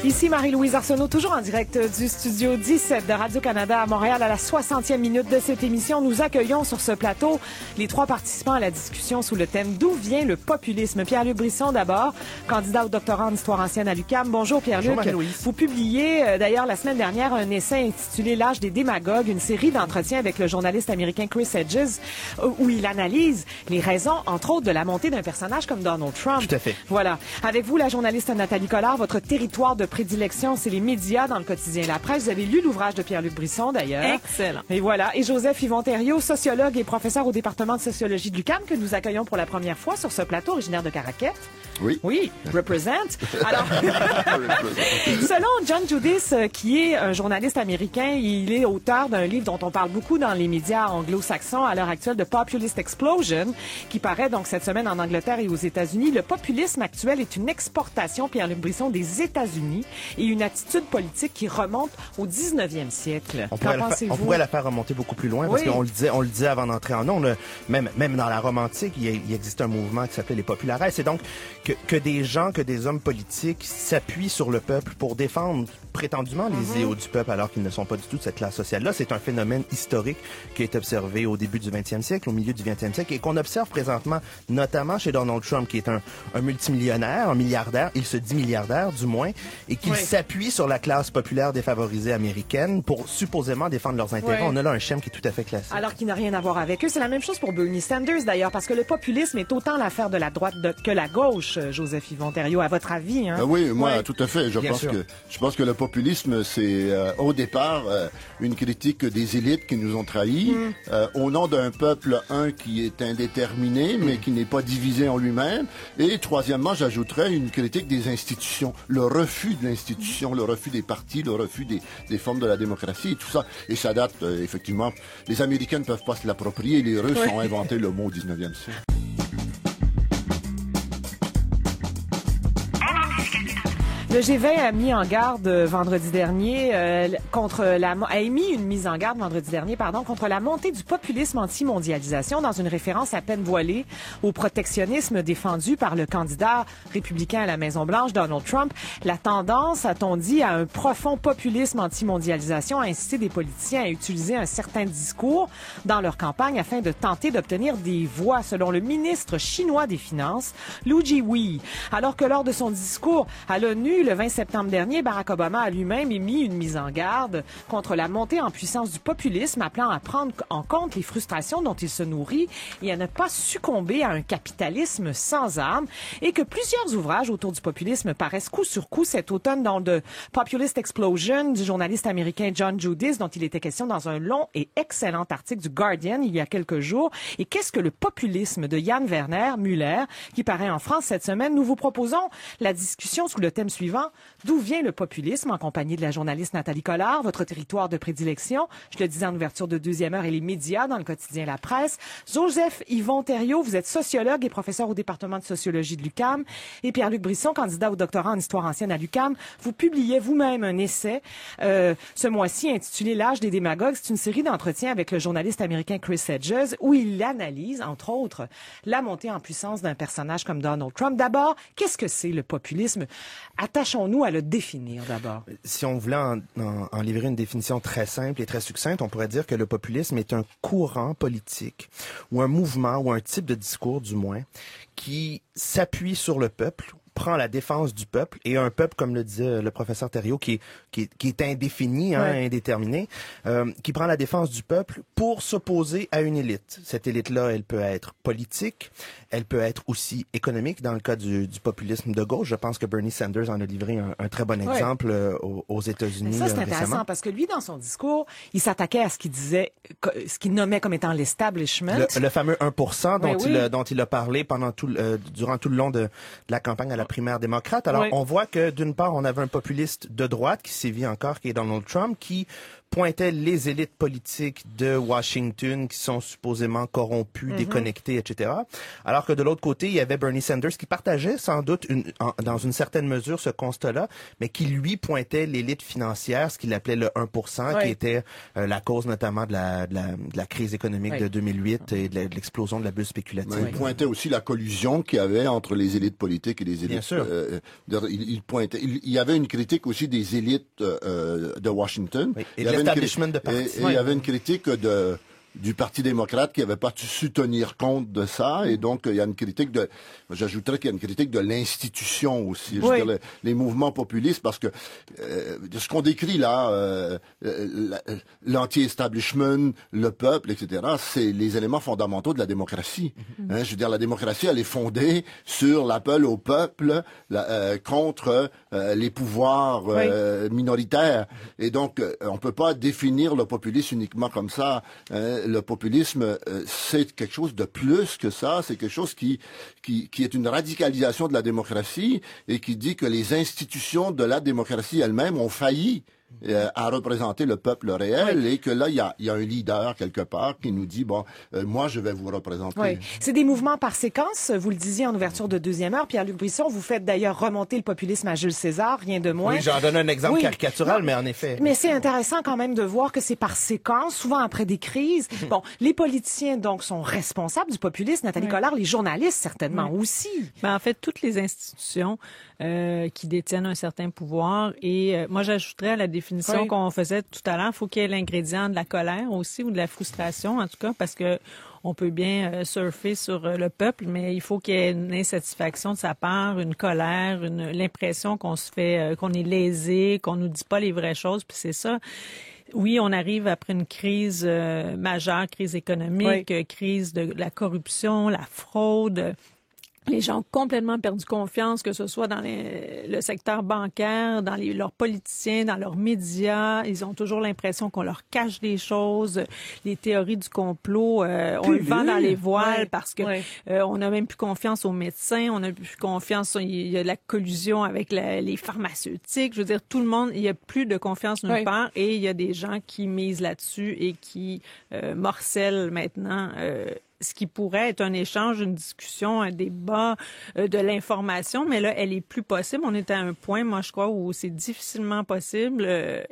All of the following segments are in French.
Ici Marie-Louise Arsenault, toujours en direct du studio 17 de Radio-Canada à Montréal. À la 60e minute de cette émission, nous accueillons sur ce plateau les trois participants à la discussion sous le thème « D'où vient le populisme ?» Pierre-Luc Brisson d'abord, candidat au doctorat en histoire ancienne à l'UQAM. Bonjour Pierre-Luc. Bonjour Marie-Louise. Vous publiez d'ailleurs la semaine dernière un essai intitulé « L'âge des démagogues », une série d'entretiens avec le journaliste américain Chris Hedges, où il analyse les raisons, entre autres, de la montée d'un personnage comme Donald Trump. Tout à fait. Voilà. Avec vous, la journaliste Nathalie Collard, votre territoire de prédilection, c'est les médias dans le quotidien La Presse. Vous avez lu l'ouvrage de Pierre-Luc Brisson, d'ailleurs. Excellent. Et voilà. Et Joseph Yvon-Thériault, sociologue et professeur au département de sociologie de l'UQAM, que nous accueillons pour la première fois sur ce plateau, originaire de Caraquette. Oui. Oui, represent. Alors, selon John Judis, qui est un journaliste américain, il est auteur d'un livre dont on parle beaucoup dans les médias anglo-saxons à l'heure actuelle, de Populist Explosion, qui paraît donc cette semaine en Angleterre et aux États-Unis. Le populisme actuel est une exportation, Pierre-Luc Brisson, des États-Unis et une attitude politique qui remonte au 19e siècle. On pourrait la faire remonter beaucoup plus loin, parce qu'on le disait avant d'entrer en ondes, même dans la Rome antique, il existe un mouvement qui s'appelait les populares. C'est donc que des hommes politiques s'appuient sur le peuple pour défendre prétendument les idéaux du peuple, alors qu'ils ne sont pas du tout de cette classe sociale-là. C'est un phénomène historique qui est observé au début du 20e siècle, au milieu du 20e siècle, et qu'on observe présentement, notamment chez Donald Trump, qui est un multimillionnaire, un milliardaire, il se dit milliardaire du moins, et qu'il s'appuie sur la classe populaire défavorisée américaine pour supposément défendre leurs intérêts. On a là un schéma qui est tout à fait classique. Alors qu'il n'a rien à voir avec eux. C'est la même chose pour Bernie Sanders, d'ailleurs, parce que le populisme est autant l'affaire de la droite que la gauche, Joseph Yvon-Thériault, à votre avis. Hein? Oui, moi, tout à fait. Je pense que le populisme, c'est au départ une critique des élites qui nous ont trahis, au nom d'un peuple, qui est indéterminé, mais qui n'est pas divisé en lui-même. Et troisièmement, j'ajouterais une critique des institutions, le refus de l'institution, le refus des partis, le refus des formes de la démocratie, et tout ça. Et ça date, effectivement, les Américains ne peuvent pas se l'approprier, les Russes ont inventé le mot au 19e siècle. Le G20 a mis en garde vendredi dernier a émis une mise en garde vendredi dernier, contre la montée du populisme anti-mondialisation dans une référence à peine voilée au protectionnisme défendu par le candidat républicain à la Maison-Blanche, Donald Trump. La tendance, a-t-on dit, à un profond populisme anti-mondialisation a incité des politiciens à utiliser un certain discours dans leur campagne afin de tenter d'obtenir des voix, selon le ministre chinois des Finances, Liu Jiwei. Alors que lors de son discours à l'ONU, le 20 septembre dernier, Barack Obama a lui-même émis une mise en garde contre la montée en puissance du populisme, appelant à prendre en compte les frustrations dont il se nourrit et à ne pas succomber à un capitalisme sans âme, et que plusieurs ouvrages autour du populisme paraissent coup sur coup cet automne, dans The Populist Explosion du journaliste américain John Judis, dont il était question dans un long et excellent article du Guardian il y a quelques jours. Et qu'est-ce que le populisme de Yann Werner Müller, qui paraît en France cette semaine? Nous vous proposons la discussion sous le thème suivant. D'où vient le populisme, en compagnie de la journaliste Nathalie Collard, votre territoire de prédilection. Je le disais en ouverture de deuxième heure, et les médias dans le quotidien La Presse. Joseph Yvon-Thériault, vous êtes sociologue et professeur au département de sociologie de l'UQAM. Et Pierre-Luc Brisson, candidat au doctorat en histoire ancienne à l'UQAM. Vous publiez vous-même un essai ce mois-ci intitulé L'âge des démagogues. C'est une série d'entretiens avec le journaliste américain Chris Hedges, où il analyse, entre autres, la montée en puissance d'un personnage comme Donald Trump. D'abord, qu'est-ce que c'est le populisme? Attachons-nous à le définir d'abord. Si on voulait en livrer une définition très simple et très succincte, on pourrait dire que le populisme est un courant politique ou un mouvement ou un type de discours, du moins, qui s'appuie sur le peuple, prend la défense du peuple, et un peuple, comme le disait le professeur Thériault, qui est indéfini, indéterminé, qui prend la défense du peuple pour s'opposer à une élite. Cette élite-là, elle peut être politique, elle peut être aussi économique. Dans le cas du populisme de gauche, je pense que Bernie Sanders en a livré un très bon exemple aux États-Unis récemment. Ça, c'est récemment. intéressant, parce que lui, dans son discours, il s'attaquait à ce qu'il disait, ce qu'il nommait comme étant l'establishment. Le fameux 1% dont il a parlé durant tout le long de la campagne à la primaire démocrate. Alors, on voit que, d'une part, on avait un populiste de droite qui sévit encore, qui est Donald Trump, qui pointait les élites politiques de Washington qui sont supposément corrompues, déconnectées, etc. Alors que de l'autre côté, il y avait Bernie Sanders qui partageait sans doute dans une certaine mesure ce constat-là, mais qui lui pointait l'élite financière, ce qu'il appelait le 1%, qui était la cause notamment de la crise économique de 2008 et de l'explosion de la bulle spéculative. Il pointait aussi la collusion qu'il y avait entre les élites politiques et les élites. Bien sûr. Il y avait une critique aussi des élites de Washington. Oui. Et de l'establishment de parti. Il y avait une critique du Parti démocrate qui avait pas su tenir compte de ça, et donc il y a une critique j'ajouterais qu'il y a une critique de l'institution aussi. Je veux dire, les mouvements populistes, parce que ce qu'on décrit là, l'anti-establishment, le peuple, etc., c'est les éléments fondamentaux de la démocratie. Je veux dire, la démocratie, elle est fondée sur l'appel au peuple contre les pouvoirs minoritaires, et donc on peut pas définir le populisme uniquement comme ça. Le populisme, c'est quelque chose de plus que ça. C'est quelque chose qui est une radicalisation de la démocratie et qui dit que les institutions de la démocratie elles-mêmes ont failli à représenter le peuple réel, et que là, il y a un leader quelque part qui nous dit, moi, je vais vous représenter. Oui. C'est des mouvements par séquence, vous le disiez en ouverture de deuxième heure. Pierre-Luc Brisson, vous faites d'ailleurs remonter le populisme à Jules César, rien de moins. Oui, j'en donne un exemple caricatural, mais en effet. Mais c'est intéressant quand même de voir que c'est par séquence, souvent après des crises. Bon, les politiciens, donc, sont responsables du populisme. Nathalie Collard, les journalistes, certainement aussi. Ben, en fait, toutes les institutions qui détiennent un certain pouvoir, et moi, j'ajouterais à la définition qu'on faisait tout à l'heure, il faut qu'il y ait l'ingrédient de la colère aussi, ou de la frustration, en tout cas, parce que on peut bien surfer sur le peuple, mais il faut qu'il y ait une insatisfaction de sa part, une colère, l'impression qu'on se fait, qu'on est lésé, qu'on nous dit pas les vraies choses, puis c'est ça. Oui, on arrive après une crise majeure, crise économique, crise de la corruption, la fraude. Les gens ont complètement perdu confiance, que ce soit dans le secteur bancaire, dans leurs politiciens, dans leurs médias. Ils ont toujours l'impression qu'on leur cache des choses. Les théories du complot, on le vend dans les voiles parce que on n'a même plus confiance aux médecins, on n'a plus confiance, il y a de la collusion avec les pharmaceutiques. Je veux dire, tout le monde, il n'y a plus de confiance nulle part, et il y a des gens qui misent là-dessus et qui morcellent maintenant ce qui pourrait être un échange, une discussion, un débat, de l'information, mais là, elle est plus possible. On est à un point, moi, je crois, où c'est difficilement possible,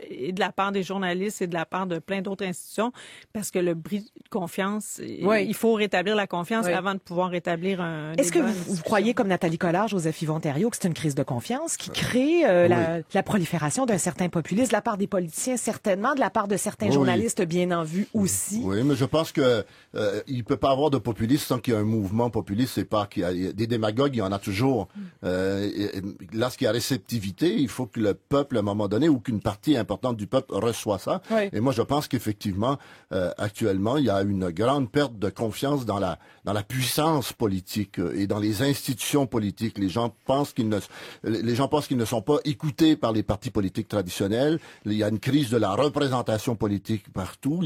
et de la part des journalistes et de la part de plein d'autres institutions, parce que le bris de confiance, il faut rétablir la confiance avant de pouvoir rétablir un débat. Est-ce que vous croyez, comme Nathalie Collard, Joseph-Yvon Thériault, que c'est une crise de confiance qui crée la prolifération d'un certain populisme de la part des politiciens, certainement, de la part de certains journalistes bien en vue aussi? Oui, mais je pense que il peut pas avoir de populisme sans qu'il y ait un mouvement populiste. C'est pas qu'il y a des démagogues, il y en a toujours. Lorsqu'il y a réceptivité, il faut que le peuple, à un moment donné, ou qu'une partie importante du peuple reçoit ça. Et moi, je pense qu'effectivement, actuellement, il y a une grande perte de confiance dans la puissance politique et dans les institutions politiques. Les gens pensent qu'ils ne sont pas écoutés par les partis politiques traditionnels. Il y a une crise de la représentation politique partout.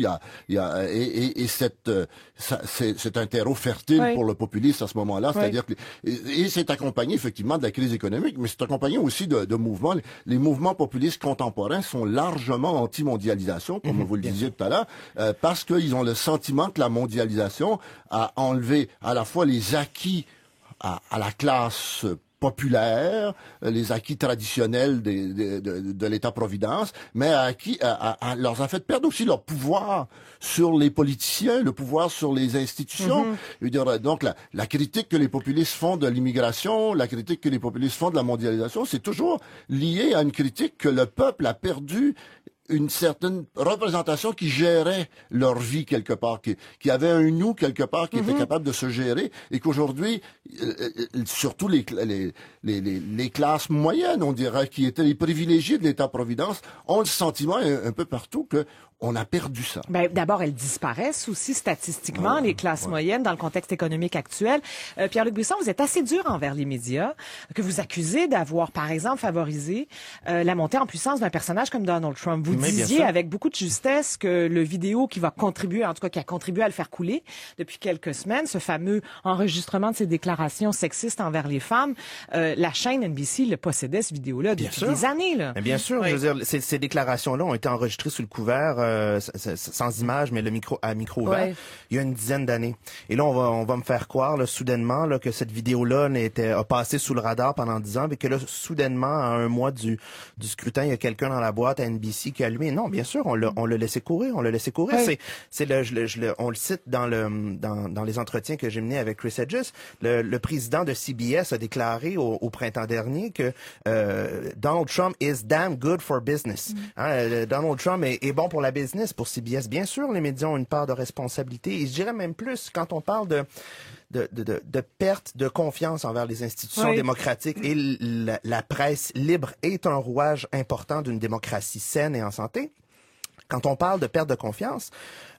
C'est un terreau fertile pour le populisme à ce moment-là. C'est-à-dire que c'est accompagné effectivement de la crise économique, mais c'est accompagné aussi de mouvements. Les mouvements populistes contemporains sont largement anti-mondialisation, comme vous le disiez tout à l'heure, parce qu'ils ont le sentiment que la mondialisation a enlevé à la fois les acquis à la classe populaire, les acquis traditionnels de l'État-providence, mais leur a fait perdre aussi leur pouvoir sur les politiciens, le pouvoir sur les institutions. Je veux dire, donc la critique que les populistes font de l'immigration, la critique que les populistes font de la mondialisation, c'est toujours lié à une critique que le peuple a perdu une certaine représentation qui gérait leur vie quelque part, qui avait un nous quelque part, qui était capable de se gérer, et qu'aujourd'hui, surtout les classes moyennes, on dirait, qui étaient les privilégiés de l'État-providence, ont le sentiment un peu partout que On a perdu ça. Ben, d'abord, elles disparaissent aussi statistiquement, les classes moyennes, dans le contexte économique actuel. Pierre-Luc Buisson, vous êtes assez dur envers les médias, que vous accusez d'avoir, par exemple, favorisé la montée en puissance d'un personnage comme Donald Trump. Vous disiez avec beaucoup de justesse que le vidéo qui va contribuer, en tout cas qui a contribué à le faire couler depuis quelques semaines, ce fameux enregistrement de ses déclarations sexistes envers les femmes, la chaîne NBC le possédait, ce vidéo-là, depuis des années. Là. Mais bien sûr, je veux dire, ces déclarations-là ont été enregistrées sous le couvert, sans image, mais le micro à micro ouvert, il y a une dizaine d'années. Et là, on va me faire croire, là, soudainement, là, que cette vidéo-là a passé sous le radar pendant 10 ans, mais que là, soudainement, à un mois du scrutin, il y a quelqu'un dans la boîte à NBC qui a allumé. Non, bien sûr, on l'a laissé courir, on le cite dans les entretiens que j'ai menés avec Chris Hedges. Le président de CBS a déclaré au printemps dernier que Donald Trump is damn good for business. Donald Trump est bon pour la business, pour CBS. Bien sûr, les médias ont une part de responsabilité. Et je dirais même plus, quand on parle de perte de confiance envers les institutions démocratiques, et la presse libre est un rouage important d'une démocratie saine et en santé. Quand on parle de perte de confiance,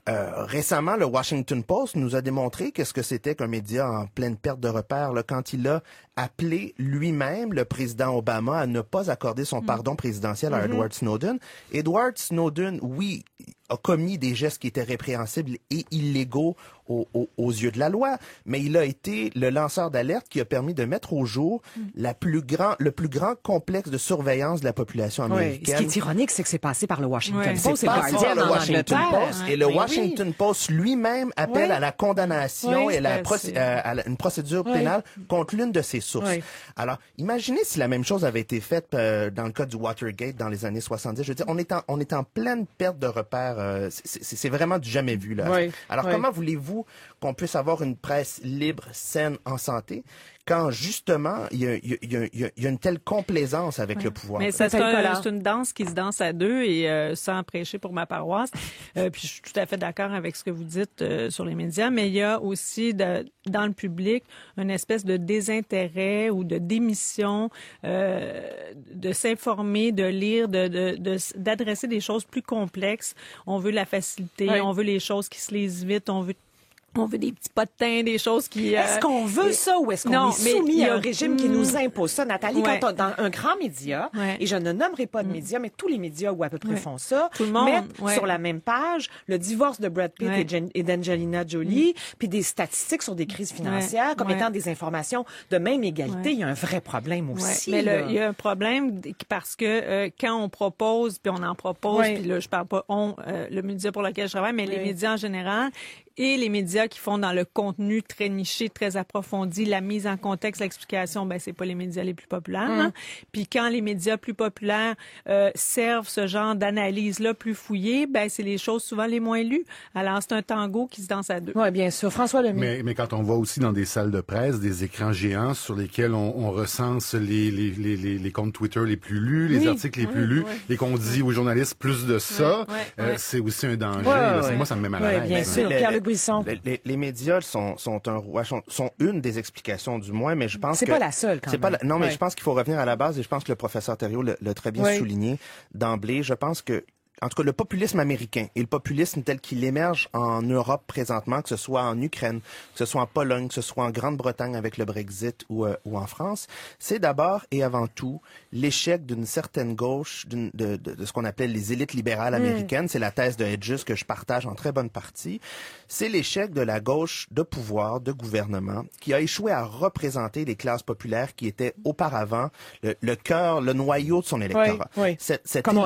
récemment, le Washington Post nous a démontré qu'est-ce que c'était qu'un média en pleine perte de repères, là, quand il a appelé lui-même le président Obama à ne pas accorder son pardon présidentiel à Edward Snowden. Edward Snowden, oui, a commis des gestes qui étaient répréhensibles et illégaux aux yeux de la loi, mais il a été le lanceur d'alerte qui a permis de mettre au jour le plus grand complexe de surveillance de la population américaine. Ce qui est ironique, c'est que c'est passé par le Washington Post. C'est passé par le Washington Post. Et le Washington Post lui-même appelle à la condamnation et à une procédure pénale contre l'une de ses sources. Alors, imaginez si la même chose avait été faite dans le cas du Watergate dans les années 70. Je veux dire, on est en pleine perte de repères. C'est vraiment du jamais vu, là. Alors, comment voulez-vous qu'on puisse avoir une presse libre, saine, en santé, quand justement il y a une telle complaisance avec le pouvoir? Mais c'est une danse qui se danse à deux, et sans prêcher pour ma paroisse. Puis je suis tout à fait d'accord avec ce que vous dites sur les médias, mais il y a aussi dans le public une espèce de désintérêt ou de démission de s'informer, de lire, d'adresser des choses plus complexes. On veut la facilité, on veut les choses qui se lisent vite, on veut des petits potins, des choses qui... Est-ce qu'on veut ça ou est-ce qu'on est soumis à un régime qui nous impose ça? Nathalie, quand on, dans un grand média, et je ne nommerai pas de médias, mais tous les médias ou à peu près font ça, tout le monde mettent sur la même page le divorce de Brad Pitt et d'Angelina Jolie, puis des statistiques sur des crises financières comme étant des informations de même égalité. Il y a un vrai problème aussi. Mais il y a un problème parce que quand on propose, puis on en propose, puis là, je parle pas le média pour lequel je travaille, mais les médias en général, et les médias qui font dans le contenu très niché, très approfondi, la mise en contexte, l'explication, c'est pas les médias les plus populaires. Puis quand les médias plus populaires servent ce genre d'analyse-là plus fouillée, c'est les choses souvent les moins lues. Alors c'est un tango qui se danse à deux. Oui, bien sûr. François Lemay. Mais quand on va aussi dans des salles de presse, des écrans géants sur lesquels on recense les comptes Twitter les plus lus, les articles les plus lus, et qu'on dit aux journalistes plus de ça, c'est aussi un danger. Moi, ça me met mal à l'aise. Bien sûr. Pierre-Luc Buisson. Les médias sont une des explications du moins, mais je pense que... C'est pas la seule, quand même. Non, mais je pense qu'il faut revenir à la base, et je pense que le professeur Thériault l'a très bien souligné d'emblée. Je pense que en tout cas, le populisme américain et le populisme tel qu'il émerge en Europe présentement, que ce soit en Ukraine, que ce soit en Pologne, que ce soit en Grande-Bretagne avec le Brexit ou en France, c'est d'abord et avant tout l'échec d'une certaine gauche, de ce qu'on appelle les élites libérales américaines. C'est la thèse de Hedges que je partage en très bonne partie. C'est l'échec de la gauche de pouvoir, de gouvernement, qui a échoué à représenter les classes populaires qui étaient auparavant le cœur, le noyau de son électorat.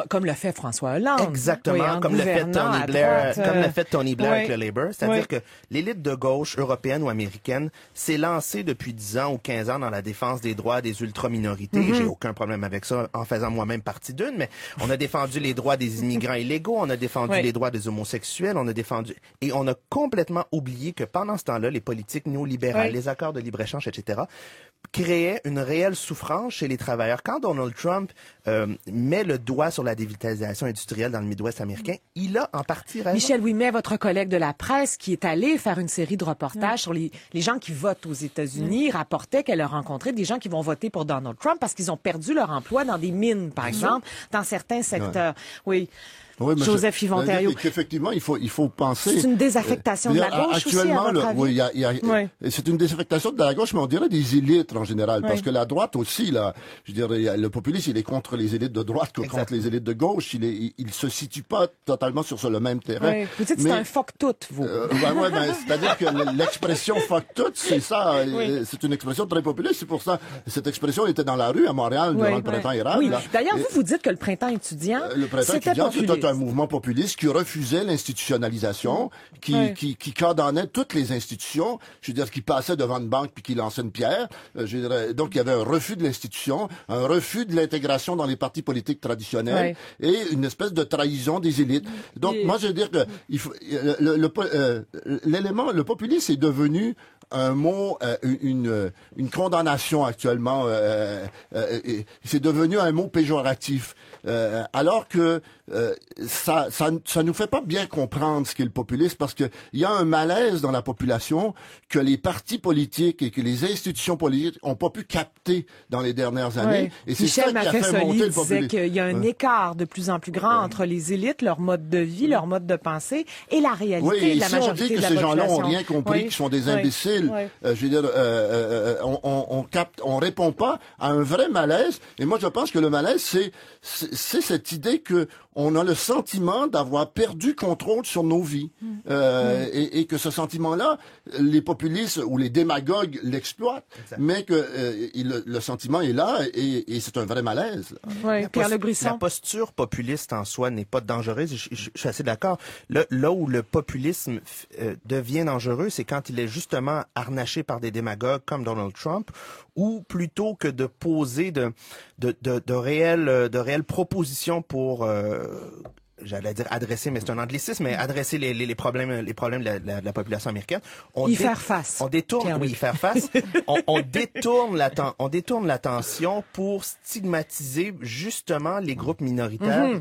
Comme l'a fait François Hollande. Exactement, comme l'a fait Tony Blair avec le Labour. C'est-à-dire que l'élite de gauche européenne ou américaine s'est lancée depuis 10 ans ou 15 ans dans la défense des droits des ultra-minorités. J'ai aucun problème avec ça en faisant moi-même partie d'une, mais on a défendu les droits des immigrants illégaux, on a défendu les droits des homosexuels, et on a complètement oublié que pendant ce temps-là, les politiques néolibérales, les accords de libre-échange, etc., créaient une réelle souffrance chez les travailleurs. Quand Donald Trump met le doigt sur la dévitalisation industrielle dans le Midwest américain, il a en partie raison. Michel Ouimet, votre collègue de la presse, qui est allé faire une série de reportages sur les gens qui votent aux États-Unis, rapportait qu'elle a rencontré des gens qui vont voter pour Donald Trump parce qu'ils ont perdu leur emploi dans des mines, par exemple, dans certains secteurs. Oui. Joseph Yvon-Thériault. Effectivement, il faut penser. C'est une désaffectation de la gauche actuellement, aussi, à votre avis? C'est une désaffectation de la gauche, mais on dirait des élites en général, parce que la droite aussi, là, je dirais, le populisme, il est contre les élites de droite que contre les élites de gauche. Il se situe pas totalement sur le même terrain. Oui. Vous dites que c'est un fuck-tout, vous. C'est-à-dire que l'expression fuck-tout, c'est ça, c'est une expression très populiste. C'est pour ça, cette expression était dans la rue à Montréal durant le printemps érable. Oui. D'ailleurs, vous dites que le printemps étudiant, c'était un mouvement populiste qui refusait l'institutionnalisation, qui condamnait toutes les institutions, je veux dire, qui passaient devant une banque puis qui lançaient une pierre. Donc, il y avait un refus de l'institution, un refus de l'intégration dans les partis politiques traditionnels et une espèce de trahison des élites. Donc, moi, je veux dire que le populisme est devenu un mot, une condamnation actuellement. C'est devenu un mot péjoratif. Alors que ça nous fait pas bien comprendre ce qu'est le populisme, parce que il y a un malaise dans la population que les partis politiques et que les institutions politiques ont pas pu capter dans les dernières années. Et c'est ça qui a fait monter le populisme. Disait qu'il y a un écart de plus en plus grand entre les élites, leur mode de vie, leur mode de pensée et la réalité de la majorité de la population. On dit que ces gens-là ont rien compris, qu'ils sont des imbéciles. Je veux dire, on répond pas à un vrai malaise. Et moi, je pense que le malaise, c'est cette idée que on a le sentiment d'avoir perdu contrôle sur nos vies. Et que ce sentiment-là, les populistes ou les démagogues l'exploitent, mais que le sentiment est là et c'est un vrai malaise. Oui, Pierre-Luc Brisson. La posture populiste en soi n'est pas dangereuse. Je suis assez d'accord. Là où le populisme devient dangereux, c'est quand il est justement harnaché par des démagogues comme Donald Trump, ou plutôt que de poser de réelles propositions pour j'allais dire adresser, mais c'est un anglicisme, mais adresser les problèmes de la population américaine. Faire face. On détourne, oui, faire face. on détourne l'attention pour stigmatiser justement les groupes minoritaires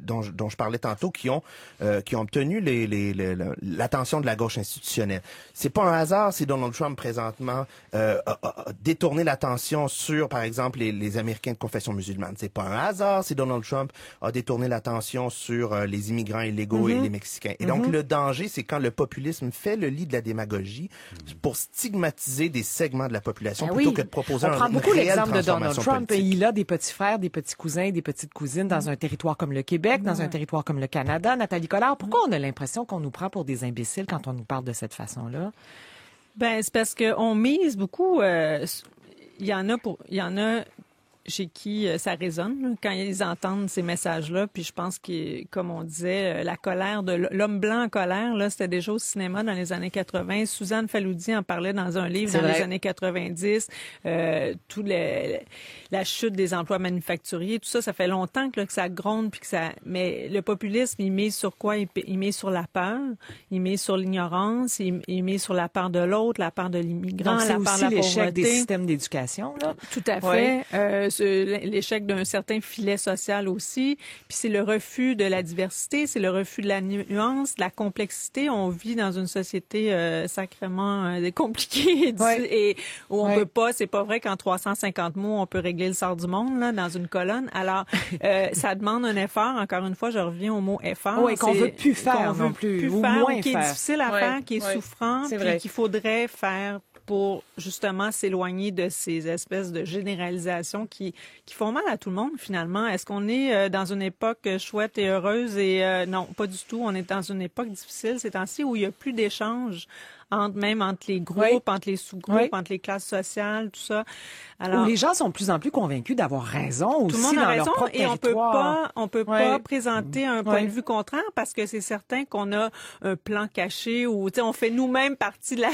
dont je parlais tantôt, qui ont obtenu l'attention de la gauche institutionnelle. C'est pas un hasard si Donald Trump présentement a détourné l'attention sur, par exemple, les Américains de confession musulmane. C'est pas un hasard si Donald Trump a détourné l'attention sur les immigrants illégaux et les Mexicains. Et donc, le danger, c'est quand le populisme fait le lit de la démagogie pour stigmatiser des segments de la population plutôt que de proposer une réelle transformation politique. On prend beaucoup l'exemple de Donald Trump. Politique. Il a des petits frères, des petits cousins, des petites cousines dans un territoire comme le Québec, dans un territoire comme le Canada. Nathalie Collard, pourquoi on a l'impression qu'on nous prend pour des imbéciles quand on nous parle de cette façon-là? Ben, c'est parce qu'on mise beaucoup. Il y en a chez qui ça résonne quand ils entendent ces messages-là. Puis je pense que, comme on disait, la colère de l'homme blanc en colère, là, c'était déjà au cinéma dans les années 80. Suzanne Falloudi en parlait dans un livre les années 90. La chute des emplois manufacturiers, tout ça, ça fait longtemps que ça gronde. Puis mais le populisme, il mise sur quoi? Il mise sur la peur, il mise sur l'ignorance, il mise sur la peur de l'autre, la peur de l'immigrant, la peur de la pauvreté. C'est aussi l'échec des systèmes d'éducation, là. Tout à fait. L'échec d'un certain filet social aussi. Puis c'est le refus de la diversité, c'est le refus de la nuance, de la complexité. On vit dans une société sacrément compliquée et où on peut pas, c'est pas vrai qu'en 350 mots, on peut régler le sort du monde là, dans une colonne. Alors, ça demande un effort. Encore une fois, je reviens au mot effort. Oui, qu'on veut plus faire non plus. Ou moins qui est difficile à faire, qui est souffrant, puis qu'il faudrait faire pour justement s'éloigner de ces espèces de généralisations qui font mal à tout le monde finalement. Est-ce qu'on est dans une époque chouette et heureuse? Et non, pas du tout. On est dans une époque difficile ces temps-ci où il n'y a plus d'échanges entre les groupes, entre les sous-groupes, entre les classes sociales, tout ça. Alors, où les gens sont de plus en plus convaincus d'avoir raison aussi tout le monde a raison, leur propre et territoire. on peut pas présenter un point de vue contraire parce que c'est certain qu'on a un plan caché où on fait nous-mêmes partie de la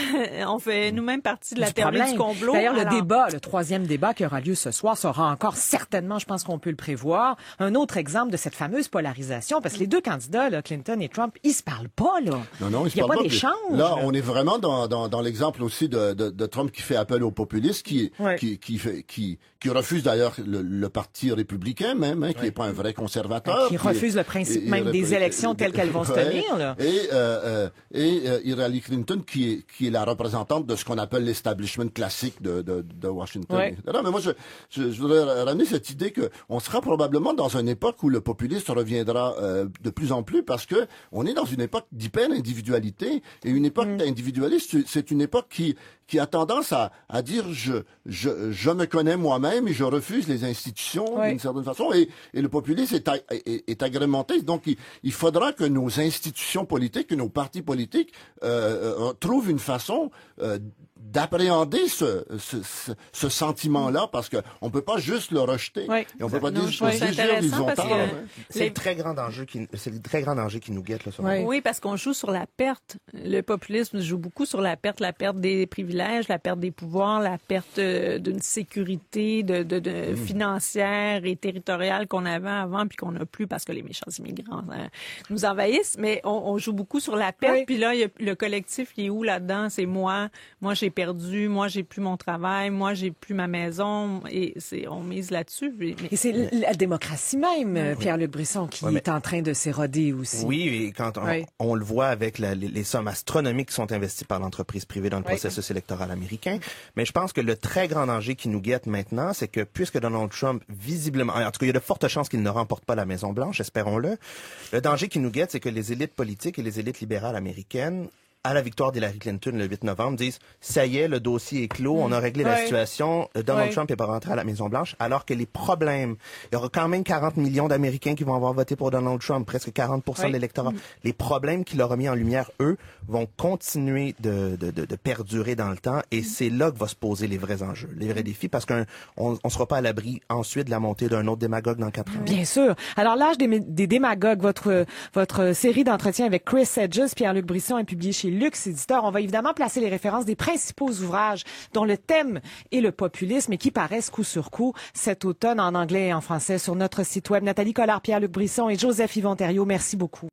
théorie du complot. D'ailleurs, le troisième débat qui aura lieu ce soir sera encore certainement, je pense qu'on peut le prévoir, un autre exemple de cette fameuse polarisation parce que les deux candidats, là, Clinton et Trump, ils se parlent pas là. Non, il n'y a pas d'échange. Là, on est vraiment vraiment dans l'exemple aussi de Trump qui fait appel aux populistes, qui refuse d'ailleurs le parti républicain même, qui n'est pas un vrai conservateur. Qui refuse le principe même des élections telles qu'elles vont se tenir, là. Et Hillary Clinton qui est la représentante de ce qu'on appelle l'establishment classique de Washington. Ouais. Non, mais moi, je voudrais ramener cette idée qu'on sera probablement dans une époque où le populisme reviendra de plus en plus parce que on est dans une époque d'hyper-individualité et une époque individualiste, c'est une époque qui a tendance à dire je me connais moi-même et je refuse les institutions d'une certaine façon et le populisme est agrémenté. Donc il faudra que nos institutions politiques, que nos partis politiques trouvent une façon d'appréhender ce sentiment-là parce que on peut pas juste le rejeter. Oui. Et on peut pas dire ils ont tort. C'est le très grand danger qui nous guette là. Oui, parce qu'on joue sur la perte. Le populisme joue beaucoup sur la perte des privilèges, la perte des pouvoirs, la perte d'une sécurité financière et territoriale qu'on avait avant puis qu'on n'a plus parce que les méchants immigrants nous envahissent. Mais on joue beaucoup sur la perte. Oui. Puis là, il y a le collectif qui est où là-dedans? C'est moi j'ai perdu, moi j'ai plus mon travail, moi j'ai plus ma maison et on mise là-dessus. Et c'est la démocratie même, Pierre-Luc Brisson, qui est en train de s'éroder aussi. Oui, et quand on le voit avec les sommes astronomiques qui sont investies par l'entreprise privée dans le processus électoral américain. Mais je pense que le très grand danger qui nous guette maintenant, c'est que puisque Donald Trump, visiblement, en tout cas, il y a de fortes chances qu'il ne remporte pas la Maison-Blanche, espérons-le. Le danger qui nous guette, c'est que les élites politiques et les élites libérales américaines, à la victoire d'Hillary Clinton le 8 novembre, disent « Ça y est, le dossier est clos, on a réglé la situation, Donald Trump n'est pas rentré à la Maison-Blanche », alors que les problèmes, il y aura quand même 40 millions d'Américains qui vont avoir voté pour Donald Trump, presque 40% de l'électorat. Les problèmes qu'il aura mis en lumière, eux, vont continuer de perdurer dans le temps, et c'est là que va se poser les vrais enjeux, les vrais défis, parce qu'on ne sera pas à l'abri ensuite de la montée d'un autre démagogue dans 4 ans. Bien sûr. Alors, l'âge des démagogues, votre série d'entretiens avec Chris Hedges, Pierre-Luc Brisson est publiée chez Luxe Éditeur. On va évidemment placer les références des principaux ouvrages dont le thème est le populisme et qui paraissent coup sur coup cet automne en anglais et en français sur notre site web. Nathalie Collard, Pierre-Luc Brisson et Joseph Yvon Thériault, merci beaucoup.